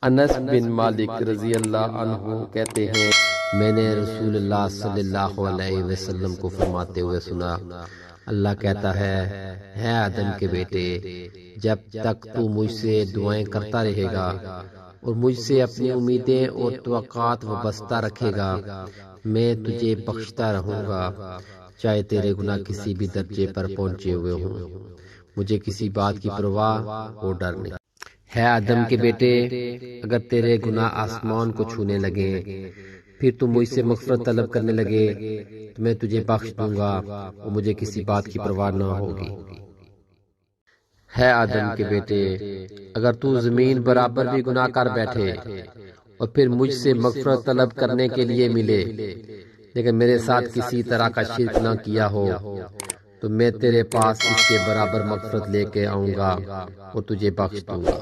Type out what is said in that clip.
انس بن مالک رضی اللہ عنہ کہتے ہیں میں نے رسول اللہ صلی اللہ علیہ وسلم کو فرماتے ہوئے سنا، اللہ کہتا ہے آدم کے بیٹے، جب تک تو مجھ سے دعائیں کرتا رہے گا اور مجھ سے اپنی امیدیں اور توقعات وابستہ رکھے گا، میں تجھے بخشتا رہوں گا، چاہے تیرے گناہ کسی بھی درجے پر پہنچے ہوئے ہوں، مجھے کسی بات کی پرواہ اور ڈر نہیں ہے۔ آدم کے بیٹے، اگر تیرے گناہ آسمان کو چھونے لگیں، پھر تم مجھ سے مغفرت طلب کرنے لگے تو میں تجھے بخش دوں گا اور مجھے کسی بات کی پرواہ نہ ہوگی۔ ہے آدم کے بیٹے، اگر تو زمین برابر بھی گناہ کر بیٹھے اور پھر مجھ سے مغفرت طلب کرنے کے لیے ملے لیکن میرے ساتھ کسی طرح کا شرک نہ کیا ہو، تو میں تیرے پاس اس کے برابر مغفرت لے کے آؤں گا اور تجھے بخش دوں گا۔